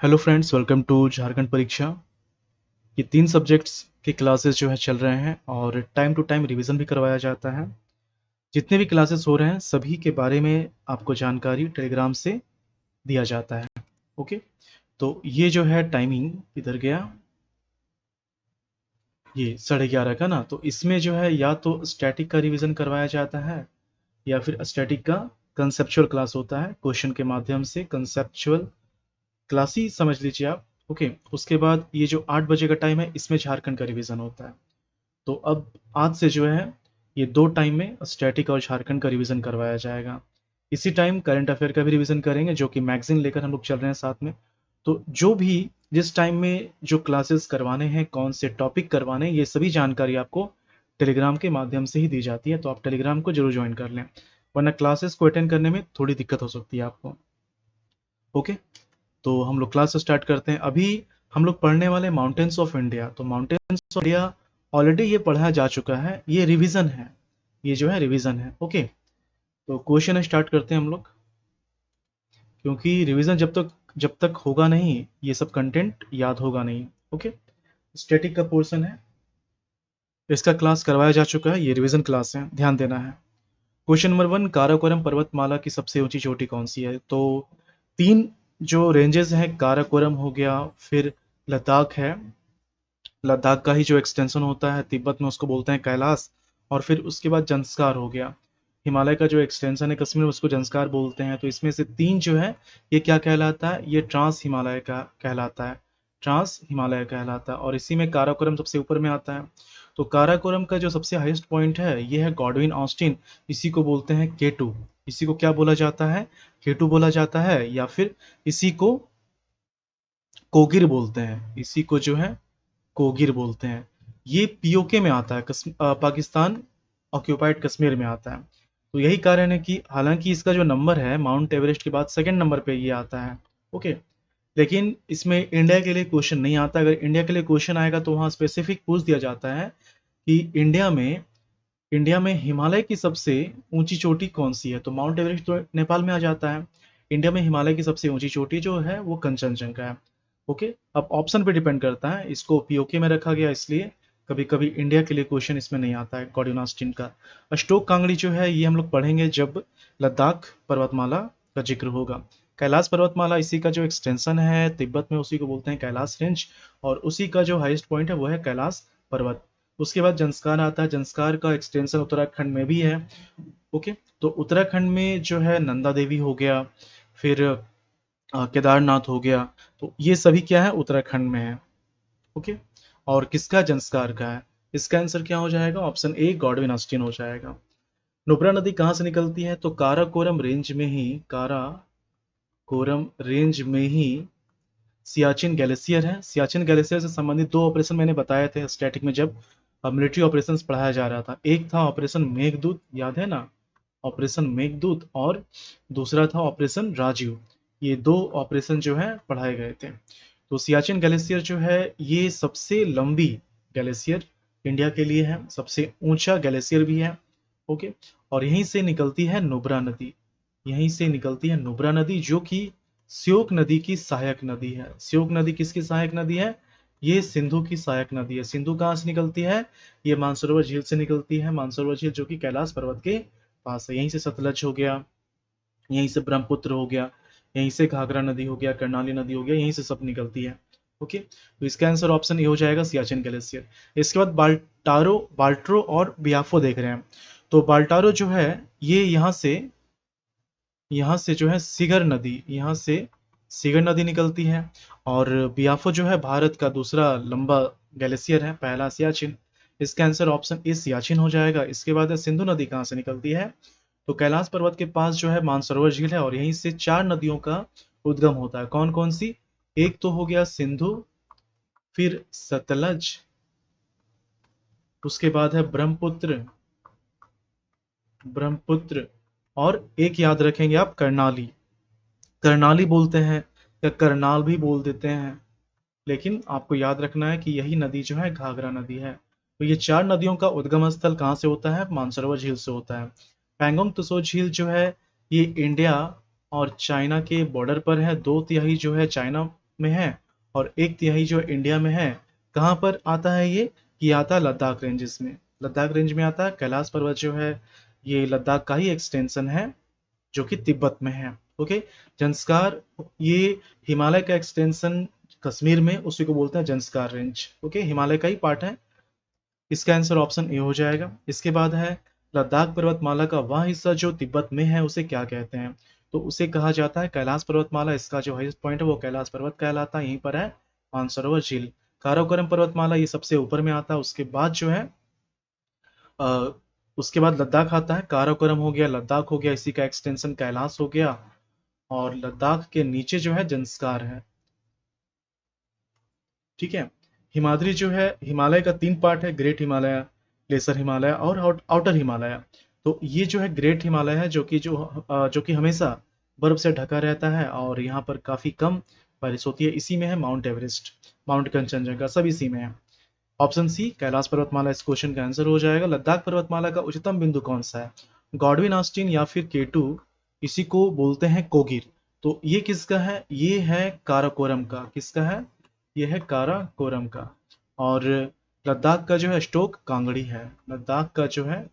Hello friends, welcome to Jharkhand Pariksha. ये 3 subjects के classes जो है चल रहे हैं और टाइम टू टाइम रिवीजन भी करवाया जाता है। जितने भी क्लासेस हो रहे हैं सभी के बारे में आपको जानकारी टेलीग्राम से दिया जाता है। ओके, तो ये जो है टाइमिंग इधर गया, ये 11:30 का ना, तो इसमें जो है या तो स्टैटिक का रिवीजन करवाया जाता है या फिर स्टैटिक का कंसेप्चुअल क्लास होता है। क्वेश्चन के माध्यम से कंसेप्चुअल क्लास ही समझ लीजिए आप। ओके, उसके बाद ये जो 8 बजे का टाइम है इसमें झारखंड का रिवीजन होता है। तो अब आज से जो है ये 2 टाइम में स्टैटिक और झारखंड का रिवीजन करवाया जाएगा। इसी टाइम करंट अफेयर का भी रिवीजन करेंगे, जो कि मैगजीन लेकर हम लोग चल रहे हैं साथ में। तो जो भी जिस टाइम में जो क्लासेस करवाने हैं, कौन से टॉपिक करवाने हैं, ये सभी जानकारी आपको टेलीग्राम के माध्यम से ही दी जाती है। तो आप टेलीग्राम को जरूर ज्वाइन कर लें, वरना क्लासेस को अटेंड करने में थोड़ी दिक्कत हो सकती है आपको। ओके, तो हम लोग क्लास स्टार्ट करते हैं। अभी हम लोग पढ़ने वाले माउंटेन्स ऑफ इंडिया। तो माउंटेन्स ऑफ इंडिया ऑलरेडी ये पढ़ा जा चुका है, ये रिवीजन है, ये जो है रिवीजन है। ओके, तो क्वेश्चन स्टार्ट करते हैं हम लोग, क्योंकि रिवीजन जब तक होगा नहीं ये सब कंटेंट याद होगा नहीं। ओके, स्टैटिक का पोर्शन है, इसका क्लास करवाया जा चुका है, ये रिवीजन क्लास है, ध्यान देना है। क्वेश्चन नंबर 1, काराकोरम पर्वतमाला की सबसे ऊंची चोटी कौन सी है? तो 3 जो रेंजेस हैं, काराकोरम हो गया, फिर लद्दाख है, लद्दाख का ही जो एक्सटेंशन होता है तिब्बत में उसको बोलते हैं कैलाश, और फिर उसके बाद जंस्कार हो गया। हिमालय का जो एक्सटेंशन है कश्मीर में उसको जंस्कार बोलते हैं। तो इसमें से 3 जो है ये क्या कहलाता है? ये ट्रांस हिमालय का कहलाता है, ट्रांस हिमालय कहलाता है। और इसी में काराकोरम सबसे ऊपर में आता है। तो काराकोरम का जो सबसे हाईएस्ट पॉइंट है ये है गॉडविन ऑस्टिन, इसी को बोलते हैं केटू। इसी को क्या बोला जाता है? केटू बोला जाता है, या फिर इसी को कोगिर बोलते हैं, इसी को जो है कोगिर बोलते हैं। ये पीओके में आता है, पाकिस्तान ऑक्यूपाइड कश्मीर में आता है। तो यही कारण है कि हालांकि इसका जो नंबर है माउंट एवरेस्ट के बाद सेकंड नंबर पे ये आता है। ओके, लेकिन इसमें इंडिया के लिए क्वेश्चन नहीं आता। अगर इंडिया के लिए क्वेश्चन आएगा तो वहाँ स्पेसिफिक पूछ दिया जाता है कि इंडिया में हिमालय की सबसे ऊंची चोटी कौन सी है? तो माउंट एवरेस्ट तो नेपाल में आ जाता है। इंडिया में हिमालय की सबसे ऊंची चोटी जो है वो कंचनजंगा है। ओके, अब ऑप्शन पे डिपेंड करता है, इसको पीओके में रखा गया इसलिए कभी कभी इंडिया के लिए क्वेश्चन इसमें नहीं आता है कोऑर्डिनास्टिन का। अशोक कांगड़ी जो है ये हम लोग पढ़ेंगे जब लद्दाख पर्वतमाला का जिक्र होगा। कैलाश पर्वतमाला इसी का जो एक्सटेंशन है तिब्बत में, उसी को बोलते हैं कैलाश रेंज, और उसी का जो हाईएस्ट पॉइंट है वो है कैलाश पर्वत। उसके बाद जंस्कार आता है, जंस्कार का एक्सटेंशन उत्तराखंड में भी है। ओके, तो उत्तराखंड में जो है नंदा देवी हो गया, फिर केदारनाथ हो गया। तो ये सभी क्या है? उत्तराखंड में है। ओके, और किसका? जंस्कार का है। इसका आंसर क्या हो जाएगा? ऑप्शन ए गॉडविन ऑस्टिन हो जाएगा। नुब्रा नदी कहाँ से निकलती है? तो काराकोरम रेंज में ही, काराकोरम रेंज में ही सियाचिन ग्लेशियर है। सियाचिन ग्लेशियर से संबंधित 2 ऑपरेशन मैंने बताए थे स्टैटिक में जब मिलिट्री ऑपरेशंस पढ़ाया जा रहा था। एक था ऑपरेशन मेघदूत, याद है ना? ऑपरेशन मेघदूत, और दूसरा था ऑपरेशन राजीव। ये 2 ऑपरेशन जो है पढ़ाए गए थे। तो सियाचिन ग्लेशियर जो है ये सबसे लंबी ग्लेशियर इंडिया के लिए है, सबसे ऊंचा ग्लेशियर भी है। ओके, और यहीं से निकलती है नुब्रा नदी, यहीं से निकलती है नुब्रा नदी, जो कि श्योक नदी की सहायक नदी है। श्योक नदी किसकी सहायक नदी है? ये सिंधु की सहायक नदी है। सिंधु कहाँ से निकलती है? ये मानसरोवर झील से निकलती है। मानसरोवर झील जो कि कैलाश पर्वत के पास है। यहीं से सतलज हो गया, यहीं से ब्रह्मपुत्र हो गया, यहीं से घाघरा नदी हो गया, कर्णाली नदी हो गया, यहीं से सब निकलती है। ओके, तो इसका आंसर ऑप्शन ए हो जाएगा, सियाचिन ग्लेशियर। इसके बाद बाल्ट्रो और बियाफो देख रहे हैं। तो बाल्टारो जो है ये यहाँ से जो है सिगर नदी, यहाँ से सिगर नदी निकलती है। और बियाफो जो है भारत का दूसरा लंबा ग्लेशियर है, पहला सियाचिन। इसका आंसर ऑप्शन ए सियाचिन हो जाएगा। इसके बाद है सिंधु नदी कहाँ से निकलती है? तो कैलाश पर्वत के पास जो है मानसरोवर झील है, और यहीं से 4 नदियों का उद्गम होता है। कौन कौन सी? एक तो हो गया सिंधु, फिर सतलज, उसके बाद है ब्रह्मपुत्र, ब्रह्मपुत्र, और एक याद रखेंगे आप, कर्णाली। कर्णाली बोलते हैं या करनाल भी बोल देते हैं, लेकिन आपको याद रखना है कि यही नदी जो है घाघरा नदी है। तो ये 4 नदियों का उद्गम स्थल कहाँ से होता है? मानसरोवर झील से होता है। पैंगोंग त्सो झील जो है ये इंडिया और चाइना के बॉर्डर पर है। 2 तिहाई जो है चाइना में है और 1/3 जो इंडिया में है। कहाँ पर आता है ये आता है लद्दाख रेंजेस में। लद्दाख रेंज में आता है। कैलाश पर्वत जो है ये लद्दाख का ही एक्सटेंशन है जो कि तिब्बत में है। ओके, जंस्कार ये हिमालय का एक्सटेंशन कश्मीर में, उसी को बोलते हैं जंस्कार रेंज। ओके, हिमालय का ही पार्ट है। इसका आंसर ऑप्शन ए हो जाएगा। इसके बाद है लद्दाख पर्वतमाला का वह हिस्सा जो तिब्बत में है उसे क्या कहते हैं? तो उसे कहा जाता है कैलाश पर्वतमाला। इसका जो हाईएस्ट पॉइंट है वो कैलाश पर्वत कहलाता है। यहीं पर है मानसरोवर झील। काराकोरम पर्वतमाला ये सबसे ऊपर में आता है। उसके बाद जो है अ, उसके बाद लद्दाख आता है। काराकोरम हो गया, लद्दाख हो गया, इसी का एक्सटेंशन कैलाश हो गया और लद्दाख के नीचे जो है जंस्कार है। ठीक है, हिमाद्री जो है हिमालय का 3 पार्ट है, ग्रेट हिमालय, लेसर हिमालय और आउटर हिमालय। तो ये जो है ग्रेट हिमालय है जो कि हमेशा बर्फ से ढका रहता है और यहाँ पर काफी कम बारिश होती है। इसी में है माउंट एवरेस्ट, माउंट कंचनजंगा, सब इसी में है। ऑप्शन सी कैलाश पर्वतमाला इस क्वेश्चन का आंसर हो जाएगा। लद्दाख पर्वतमाला का उच्चतम बिंदु कौन सा है? गॉडविन ऑस्टिन या फिर केटू, इसी को बोलते हैं कोगिर। तो ये किसका है? ये है काराकोरम का। किसका है? ये है काराकोरम का। और लद्दाख का जो है स्टोक कांगड़ी है। लद्दाख का जो है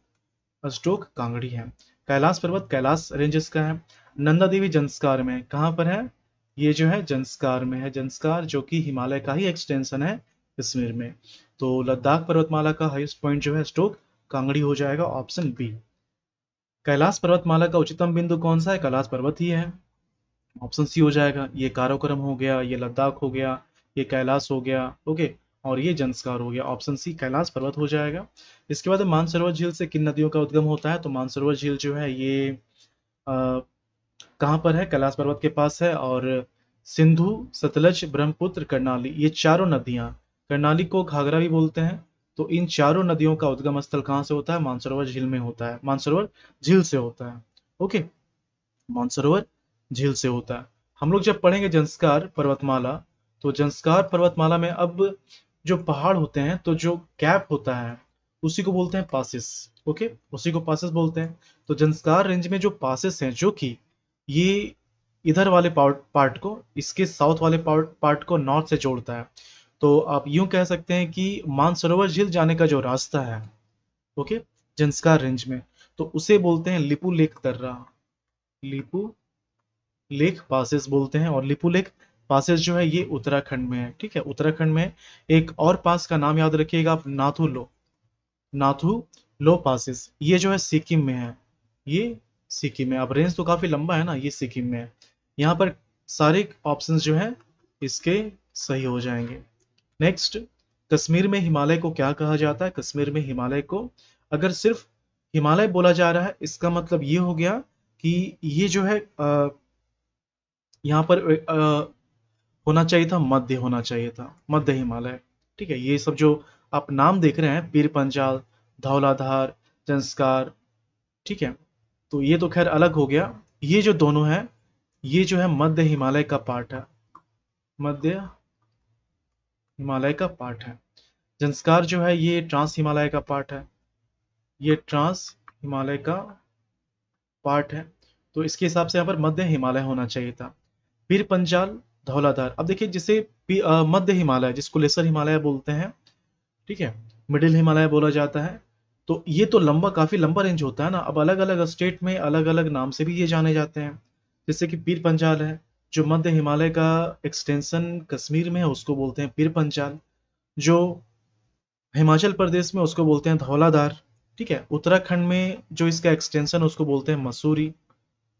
स्टोक कांगड़ी है। कैलाश पर्वत कैलाश रेंजेस का है। नंदा देवी जंस्कार में कहाँ पर है? ये जो है जंस्कार में है। जंस्कार जो कि हिमालय का ही एक्सटेंशन है कश्मीर में। तो लद्दाख पर्वतमाला का हाईएस्ट पॉइंट जो है स्टोक कांगड़ी हो जाएगा, ऑप्शन बी। कैलाश पर्वतमाला का उच्चतम बिंदु कौन सा है? कैलाश पर्वत ही है, ऑप्शन सी हो जाएगा। ये काराकोरम हो गया, ये लद्दाख हो गया, ये कैलाश हो गया। ओके, और ये जंस्कार हो गया, ऑप्शन सी कैलाश पर्वत हो जाएगा। इसके बाद मानसरोवर झील से किन नदियों का उद्गम होता है? तो मानसरोवर झील जो है ये कहाँ पर है? कैलाश पर्वत के पास है। और सिंधु, सतलज, ब्रह्मपुत्र, कर्णाली, ये चारों नदियां, कर्णाली को घाघरा भी बोलते हैं, तो इन चारों नदियों का उद्गम स्थल कहाँ से होता है? मानसरोवर झील में होता है, मानसरोवर झील से होता है। ओके, मानसरोवर झील से होता है। हम लोग जब पढ़ेंगे जंस्कार पर्वतमाला, तो जंस्कार पर्वतमाला में अब जो पहाड़ होते हैं तो जो गैप होता है उसी को बोलते हैं पासिस। ओके, उसी को पासिस बोलते हैं। तो जंस्कार रेंज में जो पासिस हैं जो कि ये इधर वाले पार्ट को इसके साउथ वाले पार्ट को नॉर्थ से जोड़ता है। तो आप यूं कह सकते हैं कि मानसरोवर झील जाने का जो रास्ता है, ओके, जंस्कार रेंज में, तो उसे बोलते हैं लिपू लेक दर्रा। लिपू लेक पासेस बोलते हैं। और लिपू लेक पासेस जो है ये उत्तराखंड में है। ठीक है, उत्तराखंड में एक और पास का नाम याद रखिएगा आप, नाथू लो। नाथू लो पासेस, ये जो है सिक्किम में है। ये सिक्किम में, अब रेंज तो काफी लंबा है ना, ये सिक्किम में है। यहाँ पर सारे ऑप्शंस जो है इसके सही हो जाएंगे। नेक्स्ट, कश्मीर में हिमालय को क्या कहा जाता है? कश्मीर में हिमालय को, अगर सिर्फ हिमालय बोला जा रहा है इसका मतलब ये हो गया कि ये जो है यहाँ पर होना चाहिए था, मध्य होना चाहिए था, मध्य हिमालय। ठीक है, ये सब जो आप नाम देख रहे हैं, पीर पंजाल, धौलाधार, जंस्कार, ठीक है, तो ये तो खैर अलग हो गया। ये जो दोनों है ये जो है मध्य हिमालय का पार्ट है, मध्य हिमालय का पार्ट है। जंस्कार जो है ये ट्रांस हिमालय का पार्ट है, ये ट्रांस हिमालय का पार्ट है। तो इसके हिसाब से यहाँ पर मध्य हिमालय होना चाहिए था। पीर पंजाल, धौलाधार, अब देखिए जिसे मध्य हिमालय जिसको लेसर हिमालय बोलते हैं, ठीक है, मिडिल हिमालय बोला जाता है। तो ये तो लंबा, काफी लंबा रेंज होता है ना। अब अलग अलग स्टेट में अलग अलग नाम से भी ये जाने जाते हैं। जैसे कि पीर पंजाल है, जो मध्य हिमालय का एक्सटेंशन कश्मीर में है उसको बोलते हैं पीर पंजाल। जो हिमाचल प्रदेश में उसको बोलते हैं धौलाधार। ठीक है, उत्तराखंड में जो इसका एक्सटेंशन उसको बोलते हैं मसूरी,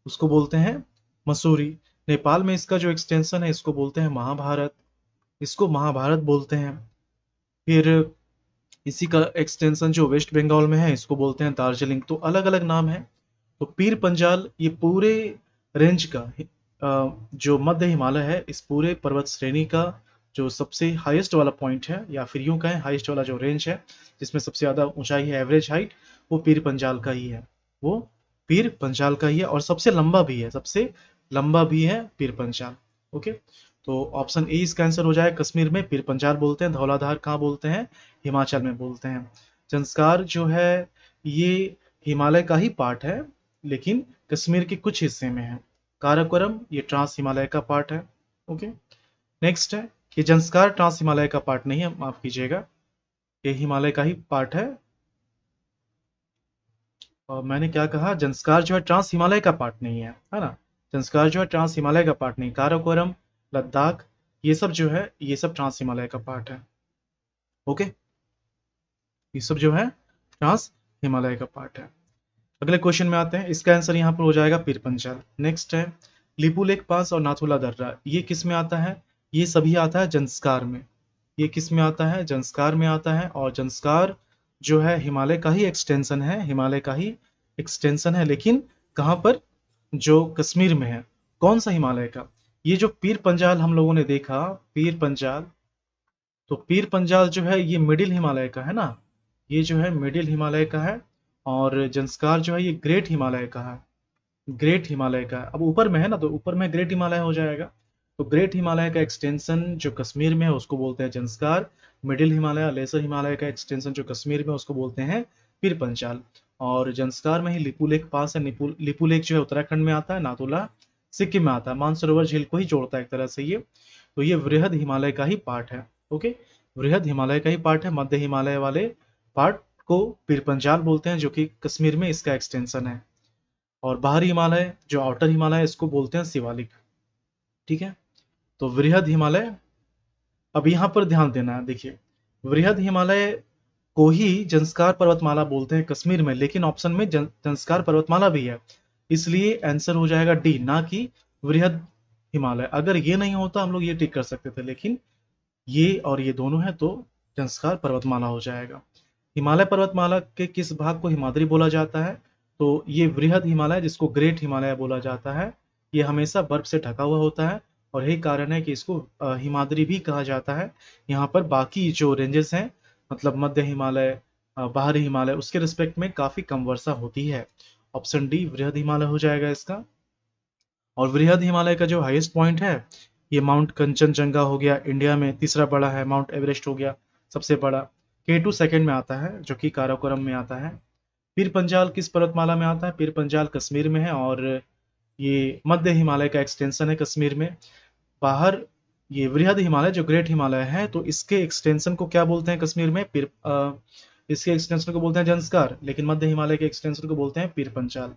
उसको बोलते हैं मसूरी। नेपाल में इसका जो एक्सटेंशन है इसको बोलते हैं महाभारत, इसको महाभारत बोलते हैं। फिर इसी का एक्सटेंशन जो वेस्ट बंगाल में है इसको बोलते हैं दार्जिलिंग। तो अलग अलग नाम है। तो पीर पंजाल ये पूरे रेंज का जो मध्य हिमालय है, इस पूरे पर्वत श्रेणी का जो सबसे हाईएस्ट वाला पॉइंट है, या फिर यूं कहें हाईएस्ट वाला जो रेंज है जिसमें सबसे ज्यादा ऊंचाई है, एवरेज हाइट, वो पीर पंजाल का ही है। वो पीर पंजाल का ही है और सबसे लंबा भी है, सबसे लंबा भी है पीर पंजाल। ओके, तो ऑप्शन ए इसका आंसर हो जाए। कश्मीर में पीर पंजाल बोलते हैं, धौलाधार कहाँ बोलते हैं? हिमाचल में बोलते हैं। जंस्कार जो है ये हिमालय का ही पार्ट है लेकिन कश्मीर के कुछ हिस्से में है। काराकोरम ये ट्रांस हिमालय का पार्ट है। ओके, नेक्स्ट है कि जंस्कार ट्रांस हिमालय का पार्ट नहीं है, माफ कीजिएगा, ये हिमालय का ही पार्ट है। और मैंने क्या कहा, जंस्कार जो है ट्रांस हिमालय का पार्ट नहीं है ना। जंस्कार जो है ट्रांस हिमालय का पार्ट नहीं, काराकोरम, लद्दाख, ये सब जो है ये सब ट्रांस हिमालय का पार्ट है। ओके, ये सब जो है ट्रांस हिमालय का पार्ट है। अगले क्वेश्चन में आते हैं, इसका आंसर यहाँ पर हो जाएगा पीर पंचाल। नेक्स्ट है लिपुलेख पास और नाथुला दर्रा, ये किस में आता है? ये सभी आता है जंस्कार में। ये किस में आता है? जंस्कार में आता है। और जंस्कार जो है हिमालय का ही एक्सटेंशन है, हिमालय का ही एक्सटेंशन है, लेकिन कहाँ पर? जो कश्मीर में है। कौन सा हिमालय का? ये जो पीर पंजाल हम लोगों ने देखा, पीर पंजाल, तो पीर पंजाल जो है ये मिडिल हिमालय का है ना, ये जो है मिडिल हिमालय का है। और जंस्कार जो है ये ग्रेट हिमालय का है, ग्रेट हिमालय का है। अब ऊपर में है ना, तो ऊपर में ग्रेट हिमालय हो जाएगा। तो ग्रेट हिमालय का एक्सटेंशन जो कश्मीर में है उसको बोलते हैं जंस्कार। मिडिल हिमालय, लेसर हिमालय का एक्सटेंशन जो कश्मीर में उसको बोलते हैं पीर पंचाल। और जंस्कार में ही लिपुलेख पास है। लिपुलेख जो है उत्तराखंड में आता है, नाथुला सिक्किम में आता है, मानसरोवर झील को ही जोड़ता है एक तरह से ये। तो ये वृहद हिमालय का ही पार्ट है। ओके, वृहद हिमालय का ही पार्ट है। मध्य हिमालय वाले पार्ट को पीर पंजाल बोलते हैं, जो कि कश्मीर में इसका एक्सटेंशन है। और बाहरी हिमालय जो आउटर हिमालय है इसको बोलते हैं शिवालिक। ठीक है, तो वृहद हिमालय, अब यहां पर ध्यान देना है, देखिए वृहद हिमालय को ही जंस्कार पर्वतमाला बोलते हैं कश्मीर में, लेकिन ऑप्शन में जंस्कार पर्वतमाला भी है, इसलिए आंसर हो जाएगा डी, ना कि वृहद हिमालय। अगर ये नहीं होता हम लोग ये टिक कर सकते थे, लेकिन ये और ये दोनों है तो जंस्कार पर्वतमाला हो जाएगा। हिमालय पर्वतमाला के किस भाग को हिमाद्री बोला जाता है? तो ये वृहद हिमालय जिसको ग्रेट हिमालय बोला जाता है, ये हमेशा बर्फ से ढका हुआ होता है, और यही कारण है कि इसको हिमाद्री भी कहा जाता है। यहाँ पर बाकी जो रेंजेस हैं, मतलब मध्य हिमालय, बाहरी हिमालय, उसके रिस्पेक्ट में काफी कम वर्षा होती है। ऑप्शन डी वृहद हिमालय हो जाएगा इसका। और वृहद हिमालय का जो हाईएस्ट पॉइंट है, ये माउंट कंचनजंगा हो गया, इंडिया में तीसरा बड़ा है। माउंट एवरेस्ट हो गया सबसे बड़ा, K2 सेकंड में आता है, जो कि काराकोरम में आता है। पीर पंजाल किस पर्वतमाला में आता है? पीर पंजाल कश्मीर में है, और ये मध्य हिमालय का एक्सटेंशन है कश्मीर में। बाहर ये वृहद हिमालय जो ग्रेट हिमालय है, तो इसके एक्सटेंशन को क्या बोलते हैं कश्मीर में? इसके एक्सटेंशन को बोलते हैं जंस्कार, लेकिन मध्य हिमालय के एक्सटेंशन को बोलते हैं पीर पंजाल।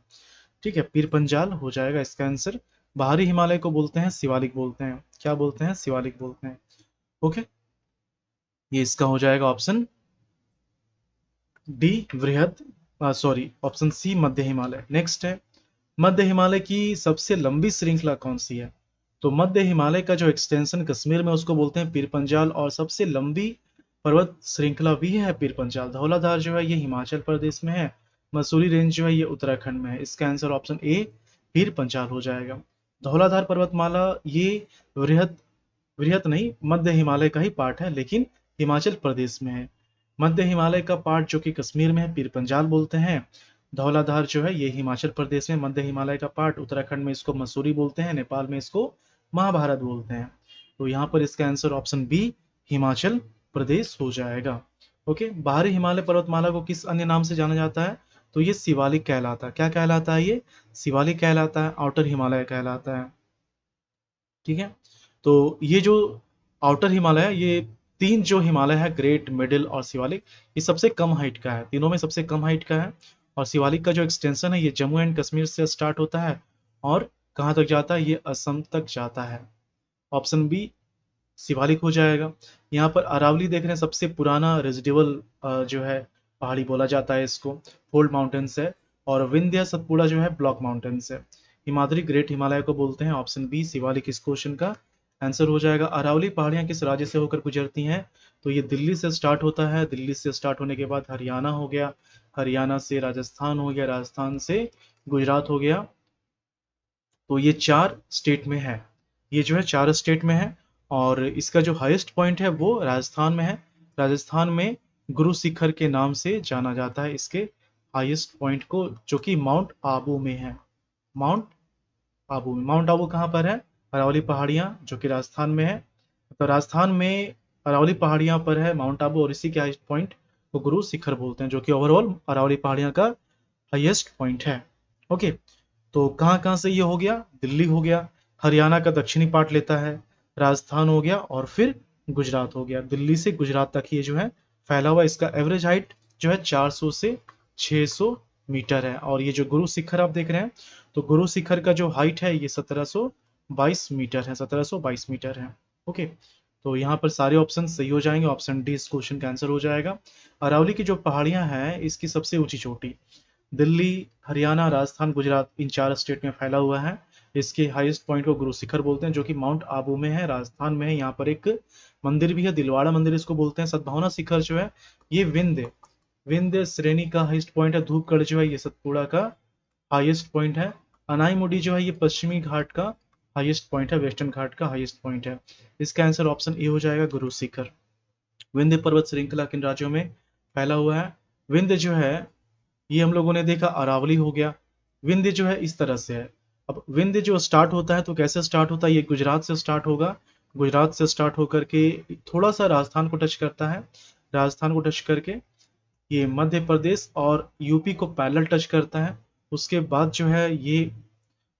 ठीक है, पीर पंजाल हो जाएगा इसका आंसर। बाहरी हिमालय को बोलते हैं शिवालिक बोलते हैं। क्या बोलते हैं? शिवालिक बोलते हैं। ओके, ये इसका हो जाएगा ऑप्शन डी वृहद, सॉरी ऑप्शन सी मध्य हिमालय। नेक्स्ट है मध्य हिमालय की सबसे लंबी श्रृंखला कौन सी है? तो मध्य हिमालय का जो एक्सटेंशन कश्मीर में उसको बोलते हैं पीर पंजाल, और सबसे लंबी पर्वत श्रृंखला भी है पीर पंजाल। धौलाधार जो है ये हिमाचल प्रदेश में है, मसूरी रेंज जो है ये उत्तराखंड में है। इसका answer option A Pir Panjal हो जाएगा। धौलाधार पर्वतमाला ये वृहद, वृहद नहीं, मध्य हिमालय का ही पार्ट है, लेकिन हिमाचल प्रदेश में है। मध्य हिमालय का पार्ट जो कि कश्मीर में है पीर पंजाल बोलते हैं। धौलाधार जो है ये हिमाचल प्रदेश में। मध्य हिमालय का पार्ट उत्तराखंड में इसको मसूरी बोलते हैं, नेपाल में इसको महाभारत बोलते हैं। तो यहाँ पर इसका answer option B Himachal Pradesh हो जाएगा। ओके, बाहरी हिमालय पर्वतमाला को किस अन्य नाम से जाना जाता है? तो ये शिवालिक कहलाता है। क्या कहलाता है? ये शिवालिक कहलाता है, आउटर हिमालय कहलाता है। ठीक है, तो ये जो आउटर हिमालय है, ये तीन जो हिमालय है, ग्रेट, मिडिल और शिवालिक, ये सबसे कम हाइट का है, तीनों में सबसे कम हाइट का है। और शिवालिक का जो एक्सटेंशन है ये जम्मू एंड कश्मीर से स्टार्ट होता है, और कहाँ तक जाता है? ये असम तक जाता है। ऑप्शन बी शिवालिक हो जाएगा। यहाँ पर अरावली देख रहे हैं, सबसे पुराना रेजिडुअल जो है पहाड़ी बोला जाता है इसको, फोल्ड माउंटेन्स है। और विंध्य सतपुड़ा जो है ब्लॉक माउंटेन्स है। हिमाद्री ग्रेट हिमालय को बोलते हैं। ऑप्शन बी शिवालिक इस क्वेश्चन का आंसर हो जाएगा। अरावली पहाड़ियाँ किस राज्य से होकर गुजरती हैं? तो ये दिल्ली से स्टार्ट होता है, दिल्ली से स्टार्ट होने के बाद हरियाणा हो गया, हरियाणा से राजस्थान हो गया, राजस्थान से गुजरात हो गया। तो ये 4 स्टेट में है, ये जो है 4 स्टेट में है। और इसका जो हाईएस्ट पॉइंट है वो राजस्थान में है। राजस्थान में गुरु शिखर के नाम से जाना जाता है इसके हाईएस्ट पॉइंट को, जो कि माउंट आबू में है। माउंट आबू में, माउंट आबू कहाँ पर है? अरावली पहाड़ियाँ जो कि राजस्थान में है। तो राजस्थान में अरावली पहाड़ियाँ पर है माउंट आबू, और इसी के हाईएस्ट पॉइंट को गुरु शिखर बोलते हैं, जो कि ओवरऑल अरावली पहाड़ियाँ का हाईएस्ट पॉइंट है। ओके, तो कहाँ कहाँ से ये हो गया? दिल्ली हो गया, हरियाणा का दक्षिणी पार्ट लेता है, राजस्थान हो गया और फिर गुजरात हो गया। दिल्ली से गुजरात तक ये जो है फैला हुआ। इसका एवरेज हाइट जो है 400 से 600 मीटर है। और ये जो गुरु शिखर आप देख रहे हैं, तो गुरु शिखर का जो हाइट है ये 1722 मीटर है, 1722 मीटर है। ओके, तो यहाँ पर सारे ऑप्शन सही हो जाएंगे। ऑप्शन डी इस क्वेश्चन का आंसर हो जाएगा। अरावली की जो पहाड़ियां हैं इसकी सबसे ऊंची चोटी दिल्ली, हरियाणा, राजस्थान, गुजरात इन 4 स्टेट में फैला हुआ है। इसके हाईएस्ट पॉइंट को गुरु शिखर बोलते हैं, जो कि माउंट आबू में है, राजस्थान में है। यहाँ पर एक मंदिर भी है, दिलवाड़ा मंदिर इसको बोलते हैं। सद्भावना शिखर जो है ये विंध्य श्रेणी का हाईएस्ट पॉइंट है। धूपगढ़ जो है ये सतपुड़ा का हाईएस्ट पॉइंट है। अनाईमुडी जो है ये पश्चिमी घाट का हाईएस्ट पॉइंट है, वेस्टर्न घाट का हाईएस्ट पॉइंट है। इसका आंसर ऑप्शन ए हो जाएगा, गुरु शिखर। विंध्य पर्वत श्रृंखला किन राज्यों में फैला हुआ है? विंध्य जो है ये हम लोगों ने देखा अरावली हो गया। विंध्य जो है इस तरह से है। अब विंध्य जो स्टार्ट होता है तो कैसे स्टार्ट होता है? ये गुजरात से स्टार्ट होगा। गुजरात से स्टार्ट होकर के थोड़ा सा राजस्थान को टच करता है। राजस्थान को टच करके ये मध्य प्रदेश और यूपी को पैरेलल टच करता है। उसके बाद जो है ये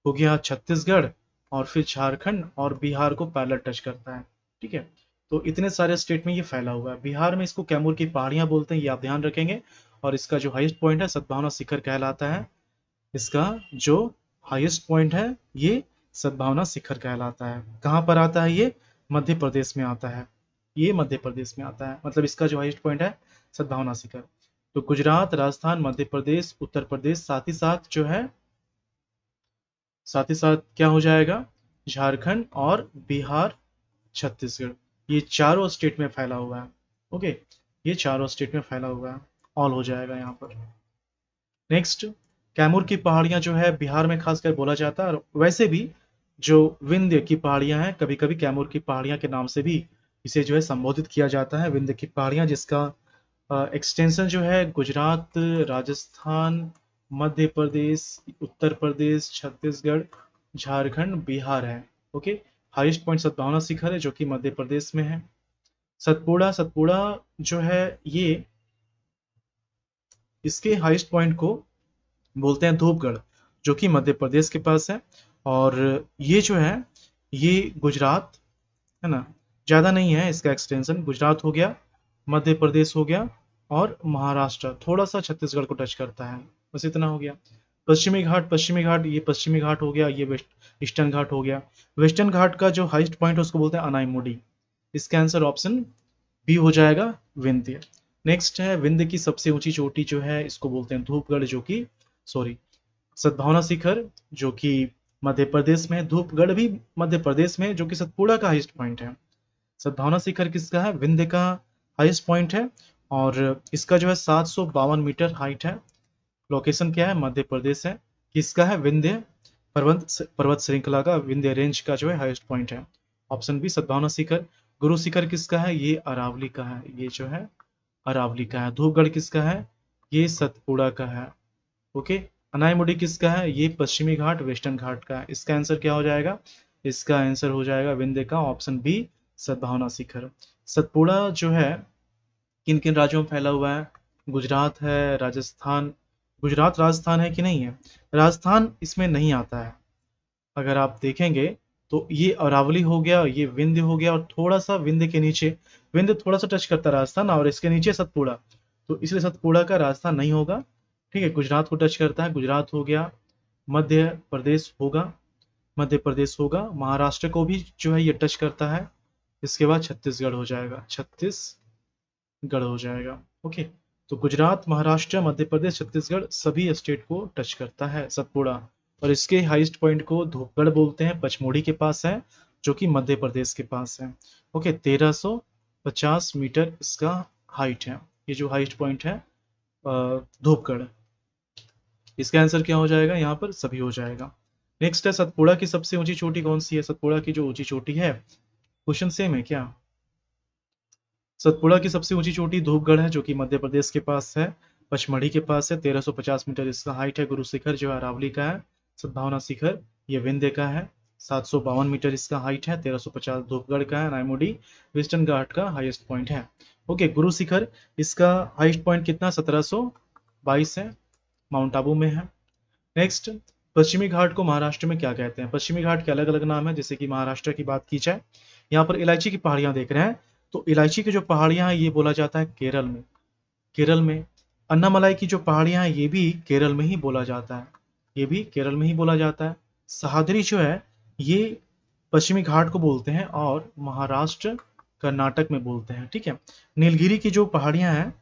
हो गया छत्तीसगढ़ और फिर झारखंड और बिहार को पैरेलल टच करता है। ठीक है, तो इतने सारे स्टेट में ये फैला हुआ है। बिहार में इसको कैमूर की पहाड़ियां बोलते हैं, ये आप ध्यान रखेंगे। और इसका जो हाईएस्ट पॉइंट है सद्भावना शिखर कहलाता है। इसका जो हाईएस्ट पॉइंट है ये सद्भावना शिखर कहलाता है। कहाँ पर आता है ये? मध्य प्रदेश में आता है। ये मध्य प्रदेश में आता है, मतलब इसका जो हाईएस्ट पॉइंट है सद्भावना शिखर। तो गुजरात, राजस्थान, मध्य प्रदेश, उत्तर प्रदेश, साथ ही साथ जो है साथ ही साथ क्या हो जाएगा? झारखंड और बिहार, छत्तीसगढ़, ये चारों स्टेट में फैला हुआ है। ओके, ये चारों स्टेट में फैला हुआ है। ऑल हो जाएगा यहाँ पर। नेक्स्ट, कैमूर की पहाड़ियां जो है बिहार में खासकर बोला जाता है। और वैसे भी जो विंध्य की पहाड़ियां हैं कभी कभी कैमूर की पहाड़ियां के नाम से भी इसे जो है संबोधित किया जाता है, विंध्य की पहाड़ियां, जिसका एक्सटेंशन जो है गुजरात, राजस्थान, मध्य प्रदेश, उत्तर प्रदेश, छत्तीसगढ़, झारखंड, बिहार है। ओके, हाईएस्ट पॉइंट सद्भावना शिखर है जो कि मध्य प्रदेश में है। सतपुड़ा, सतपुड़ा जो है ये इसके हाईएस्ट पॉइंट को बोलते हैं धूपगढ़, जो कि मध्य प्रदेश के पास है। और ये जो है ये गुजरात है ना, ज़्यादा नहीं है इसका एक्सटेंशन। गुजरात हो गया, मध्य प्रदेश हो गया और महाराष्ट्र, थोड़ा सा छत्तीसगढ़ को टच करता है, बस इतना हो गया। पश्चिमी घाट, पश्चिमी घाट, ये पश्चिमी घाट हो गया, ये ईस्टर्न घाट हो गया। वेस्टर्न घाट का जो हाईएस्ट पॉइंट है उसको बोलते हैं अनाईमुडी। इसका आंसर ऑप्शन बी हो जाएगा, विंध्य। नेक्स्ट है विंध्य की सबसे ऊंची चोटी जो है इसको बोलते हैं धूपगढ़, जो कि सद्भावना शिखर जो कि मध्य प्रदेश में है। धूपगढ़ भी मध्य प्रदेश में है, जो कि सतपुड़ा का हाईएस्ट पॉइंट है। सद्भावना शिखर किसका है? विंध्य का हाईएस्ट पॉइंट है। और इसका जो है 752 मीटर हाइट है। लोकेशन क्या है? मध्य प्रदेश है। किसका है? विंध्य पर्वत श्रृंखला का, विंध्य रेंज का जो है हाईएस्ट पॉइंट है। ऑप्शन बी सद्भावना शिखर। गुरु शिखर किसका है? ये अरावली का है, ये जो है अरावली का है। धूपगढ़ किसका है? ये सतपुड़ा का है। ओके, अनाईमुडी किसका है? ये पश्चिमी घाट, वेस्टर्न घाट का है। इसका आंसर क्या हो जाएगा? इसका आंसर हो जाएगा विंध्य का, ऑप्शन बी सद्भावना शिखर। सतपुड़ा जो है किन किन राज्यों में फैला हुआ है? गुजरात है, राजस्थान, गुजरात राजस्थान है कि नहीं है? राजस्थान इसमें नहीं आता है। अगर आप देखेंगे तो ये अरावली हो गया, ये विंध्य हो गया, और थोड़ा सा विंध्य के नीचे, विंध्य थोड़ा सा टच करता है राजस्थान, और इसके नीचे सतपुड़ा, तो इसलिए सतपुड़ा का राजस्थान नहीं होगा। ठीक है, गुजरात को टच करता है, गुजरात हो गया। मध्य प्रदेश होगा, मध्य प्रदेश होगा। महाराष्ट्र को भी जो है ये टच करता है। इसके बाद छत्तीसगढ़ हो जाएगा, छत्तीसगढ़ हो जाएगा। ओके, तो गुजरात, महाराष्ट्र, मध्य प्रदेश, छत्तीसगढ़ सभी स्टेट को टच करता है सतपुड़ा। और इसके हाईएस्ट पॉइंट को धूपगढ़ बोलते हैं, पचमोड़ी के पास है, जो कि मध्य प्रदेश के पास है। ओके, 1350 मीटर इसका हाइट है, ये जो हाईएस्ट पॉइंट है धूपगढ़। इसका आंसर क्या हो जाएगा? यहाँ पर सभी हो जाएगा। नेक्स्ट है सतपुड़ा की सबसे ऊंची चोटी कौन सी है? सतपुड़ा की जो ऊंची चोटी है, क्वेश्चन सेम है क्या? सतपुड़ा की सबसे ऊंची चोटी धूपगढ़ है, जो कि मध्य प्रदेश के पास है, पचमढ़ी के पास है। 1350 मीटर इसका हाइट है। गुरु शिखर जो है अरावली का है। सद्भावना शिखर ये विंध्य का है, 752 मीटर इसका हाइट है। 1350 धूपगढ़ का है। नायमुडी वेस्टर्न घाट का हाईएस्ट पॉइंट है। ओके, गुरु शिखर इसका हाईएस्ट पॉइंट कितना? 1722 है, माउंट आबू में है। नेक्स्ट, पश्चिमी घाट को महाराष्ट्र में क्या कहते हैं? पश्चिमी घाट के अलग अलग नाम है, जैसे कि महाराष्ट्र की बात की जाए, यहाँ पर इलायची की पहाड़ियाँ देख रहे हैं, तो इलायची की जो पहाड़ियाँ हैं ये बोला जाता है केरल में। केरल में अन्नामलाई की जो पहाड़ियाँ हैं ये भी केरल में ही बोला जाता है, ये भी केरल में ही बोला जाता है। सह्याद्री जो है ये पश्चिमी घाट को बोलते हैं और महाराष्ट्र कर्नाटक में बोलते हैं, ठीक है। नीलगिरी की जो पहाड़ियाँ हैं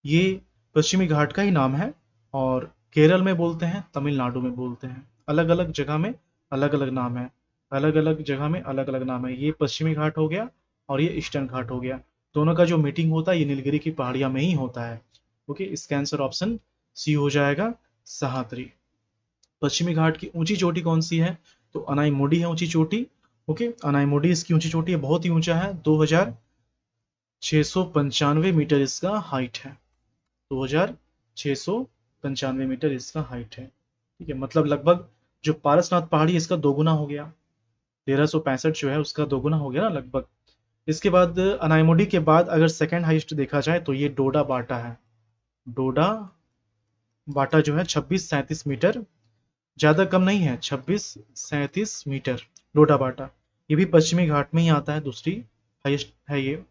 ये पश्चिमी घाट का ही नाम है और केरल में बोलते हैं, तमिलनाडु में बोलते हैं। अलग अलग जगह में अलग अलग नाम है, अलग अलग जगह में अलग अलग नाम है। ये पश्चिमी घाट हो गया और ये ईस्टर्न घाट हो गया, दोनों का जो मीटिंग होता है ये नीलगिरी की पहाड़ियां में ही होता है। ओके, इसका आंसर ऑप्शन सी हो जाएगा, सह्याद्री। पश्चिमी घाट की ऊंची चोटी कौन सी है? तो अनाईमुडी है ऊंची चोटी। ओके, अनाईमुडी इसकी ऊंची चोटी है, बहुत ही ऊंचा है, 2695 मीटर इसका हाइट है। 2695 मीटर इसका हाइट है, ठीक है। मतलब लगभग जो पारसनाथ पहाड़ी इसका दोगुना हो गया, 1365 जो है उसका दोगुना हो गया ना लगभग। इसके बाद अनाईमुडी के बाद अगर सेकंड हाइस्ट देखा जाए तो ये डोडा बाटा है। डोडा बाटा जो है 2637 मीटर, ज्यादा कम नहीं है, 2637 मीटर डोडा बाटा। ये भी पश्चिमी घाट में ही आता है, दूसरी हाइस्ट है ये।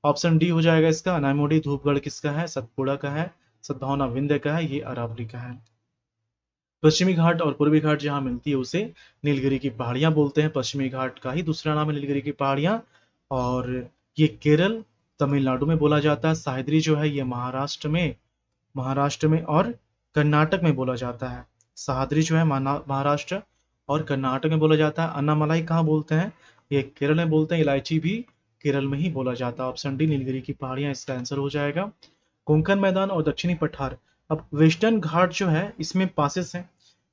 ऑप्शन डी हो जाएगा इसका। अनाईमुडी धूपगढ़ किसका है? सतपुड़ा का है। सद्भावना विंध्य का है, ये अरावली का है। पश्चिमी घाट और पूर्वी घाट जहाँ मिलती है उसे नीलगिरी की पहाड़ियां बोलते हैं। पश्चिमी घाट का ही दूसरा नाम है नीलगिरी की पहाड़ियां, और ये केरल तमिलनाडु में बोला जाता है। सह्याद्री जो है ये महाराष्ट्र में और कर्नाटक में बोला जाता है। सह्याद्री जो है महाराष्ट्र और कर्नाटक में बोला जाता है। अन्नामलाई कहाँ बोलते हैं? ये केरल में बोलते हैं। इलायची भी केरल में ही बोला जाता है। ऑप्शन डी नीलगिरी की पहाड़ियां इसका आंसर हो जाएगा। कोंकण मैदान और दक्षिणी पठार। अब वेस्टर्न घाट जो है इसमें पासेस हैं,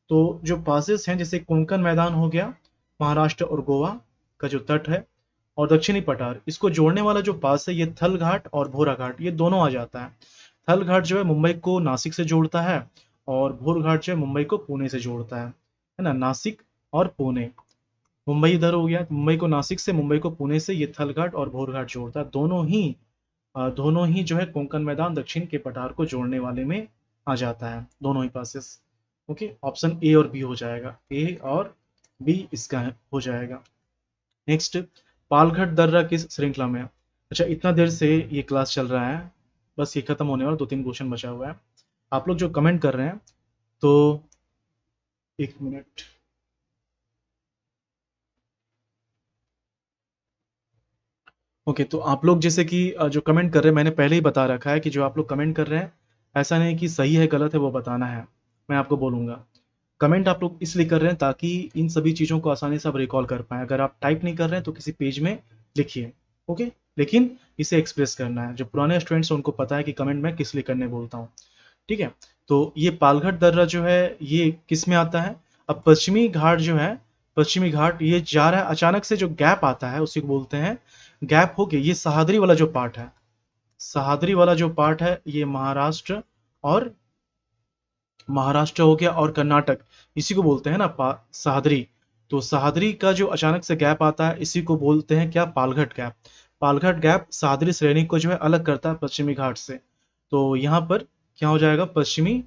तो जो पासेस हैं जैसे कोंकण मैदान हो गया महाराष्ट्र और गोवा का जो तट है, और दक्षिणी पठार इसको जोड़ने वाला जो पास है ये थल घाट और भोरा घाट, ये दोनों आ जाता है। थल घाट जो है मुंबई को नासिक से जोड़ता है और भोर घाट जो है मुंबई को पुणे से जोड़ता है ना। नासिक और पुणे, मुंबई इधर हो गया, मुंबई को नासिक से, मुंबई को पुणे से, ये थल घाट और भोर घाट जोड़ता है। दोनों ही जो है कोंकण मैदान दक्षिण के पठार को जोड़ने वाले में आ जाता है, दोनों ही पासेस। ओके, ऑप्शन ए और बी हो जाएगा, ए और बी इसका हो जाएगा। नेक्स्ट, पालघट दर्रा किस श्रृंखला में है? अच्छा, इतना देर से ये क्लास चल रहा है, बस ये खत्म होने वाला, 2-3 क्वेश्चन बचा हुआ है। आप लोग जो कमेंट कर रहे हैं, तो एक मिनट, ओके, तो आप लोग जैसे कि जो कमेंट कर रहे हैं मैंने पहले ही बता रखा है कि जो आप लोग कमेंट कर रहे हैं ऐसा नहीं कि सही है गलत है वो बताना है, मैं आपको बोलूँगा। कमेंट आप लोग इसलिए कर रहे हैं ताकि इन सभी चीज़ों को आसानी से आप रिकॉल कर पाएँ। अगर आप टाइप नहीं कर रहे हैं तो किसी पेज में लिखिए, ओके? लेकिन इसे एक्सप्रेस करना है। जो पुराने स्टूडेंट्स हैं उनको पता है कि कमेंट मैं किस लिए करने बोलता हूँ, ठीक है? तो ये पालघट दर्रा जो है ये किस में आता है? अब पश्चिमी घाट जो है, पश्चिमी घाट ये जा रहा है, अचानक से जो गैप आता है उसी को बोलते हैं गैप। हो गया ये सह्याद्री वाला जो पार्ट है, सह्याद्री वाला जो पार्ट है ये और महाराष्ट्र हो गया और कर्नाटक, इसी को बोलते हैं ना सह्याद्री। तो सह्याद्री का जो अचानक से गैप आता है इसी को बोलते हैं क्या? पालघट गैप। पालघट गैप सह्याद्री श्रेणी को जो है अलग करता है पश्चिमी घाट से। तो यहाँ पर क्या हो जाएगा? पश्चिमी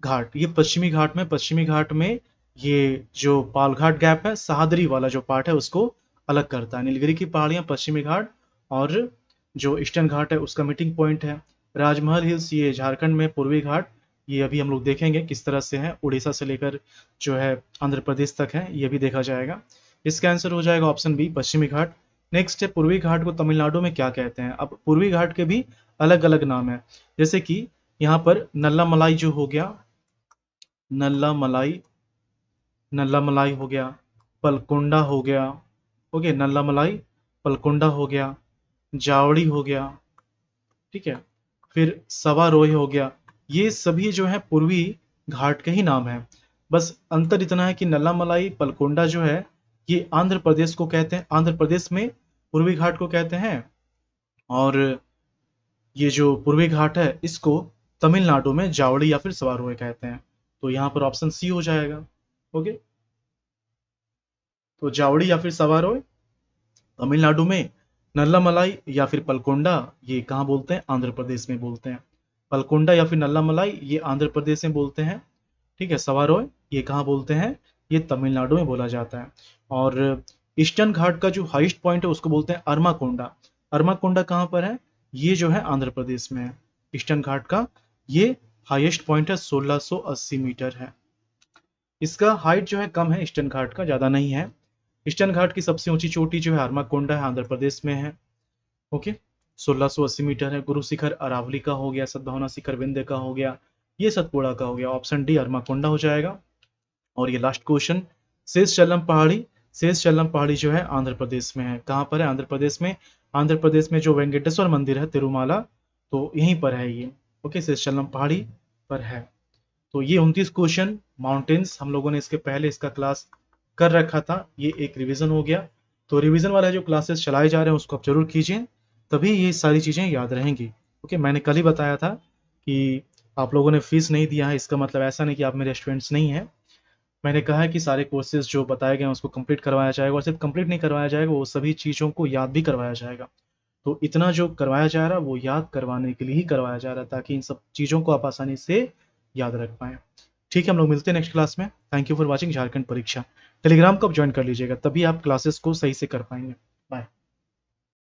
घाट। ये पश्चिमी घाट में ये जो पालघाट गैप है सह्याद्री वाला जो पार्ट है उसको अलग करता है। नीलगिरी की पहाड़ियाँ पश्चिमी घाट और जो ईस्टर्न घाट है उसका मीटिंग पॉइंट है। राजमहल हिल्स ये झारखंड में पूर्वी घाट, ये अभी हम लोग देखेंगे किस तरह से है, उड़ीसा से लेकर जो है आंध्र प्रदेश तक है, ये भी देखा जाएगा। इसका आंसर हो जाएगा ऑप्शन बी, पश्चिमी घाट। नेक्स्ट है पूर्वी घाट को तमिलनाडु में क्या कहते हैं? अब पूर्वी घाट के भी अलग अलग नाम है, जैसे कि यहाँ पर नल्ला मलाई जो हो गया, नल्ला मलाई, नल्ला मलाई हो गया, पलकोंडा हो गया, ओके, नल्ला मलाई, पलकोंडा हो गया, जावड़ी हो गया, ठीक है, फिर सवारोय हो गया। ये सभी जो है पूर्वी घाट के ही नाम है। बस अंतर इतना है कि नल्ला मलाई पलकोंडा जो है ये आंध्र प्रदेश को कहते हैं, आंध्र प्रदेश में पूर्वी घाट को कहते हैं, और ये जो पूर्वी घाट है इसको तमिलनाडु में जावड़ी या फिर सवारोय कहते हैं। तो यहाँ पर ऑप्शन सी हो जाएगा, ओके। तो जावड़ी या फिर सवारोय तमिलनाडु में, नल्लामलाई या फिर पलकोंडा ये कहाँ बोलते हैं? आंध्र प्रदेश में बोलते हैं। पलकोंडा या फिर नल्लामलाई ये आंध्र प्रदेश में बोलते हैं, ठीक है। सवारोय ये कहाँ बोलते हैं? ये तमिलनाडु में बोला जाता है। और ईस्टर्न घाट का जो हाईएस्ट पॉइंट है उसको बोलते हैं अरमाकोंडा। अरमाकोंडा कहाँ पर है? ये जो है आंध्र प्रदेश में है। ईस्टर्न घाट का ये हाईएस्ट पॉइंट है, 1680 मीटर है। इसका हाइट जो है कम है, ईस्टर्न घाट का ज़्यादा नहीं है। ईस्टर्न घाट की सबसे ऊंची चोटी जो है अरमाकोंडा है, आंध्र प्रदेश में है। ओके, 1680 मीटर है। गुरु शिखर अरावली का हो गया, सद्भावना शिखर विंध्य का हो गया, ये सतपुड़ा का हो गया। ऑप्शन डी अरमाकोंडा हो जाएगा। और ये लास्ट क्वेश्चन, शेषचलम पहाड़ी। शेषचलम पहाड़ी जो है आंध्र प्रदेश में है। कहाँ पर है? आंध्र प्रदेश में। आंध्र प्रदेश में जो वेंकटेश्वर मंदिर है तिरुमाला, तो यहीं पर है ये। ओके, शेषचलम पहाड़ी पर है। तो ये 29 क्वेश्चन माउंटेन्स हम लोगों ने इसके पहले इसका क्लास कर रखा था, ये एक रिवीजन हो गया। तो रिवीजन वाला जो क्लासेस चलाए जा रहे हैं उसको आप जरूर कीजिए, तभी ये सारी चीज़ें याद रहेंगी। ओके, मैंने कल ही बताया था कि आप लोगों ने फीस नहीं दिया है, इसका मतलब ऐसा नहीं कि आप मेरे स्टूडेंट्स नहीं हैं। मैंने कहा है कि सारे कोर्सेज जो बताए गए हैं उसको कंप्लीट करवाया जाएगा, और सिर्फ कंप्लीट नहीं करवाया जाएगा, वो सभी चीज़ों को याद भी करवाया जाएगा। तो इतना जो करवाया जा रहा है वो याद करवाने के लिए ही करवाया जा रहा है, ताकि इन सब चीज़ों को आप आसानी से याद रख पाएँ। ठीक है, हम लोग मिलते हैं नेक्स्ट क्लास में। Thank you for watching Jharkhand परीक्षा। टेलीग्राम को आप ज्वाइन कर लीजिएगा, तभी आप क्लासेस को सही से कर पाएंगे। बाय।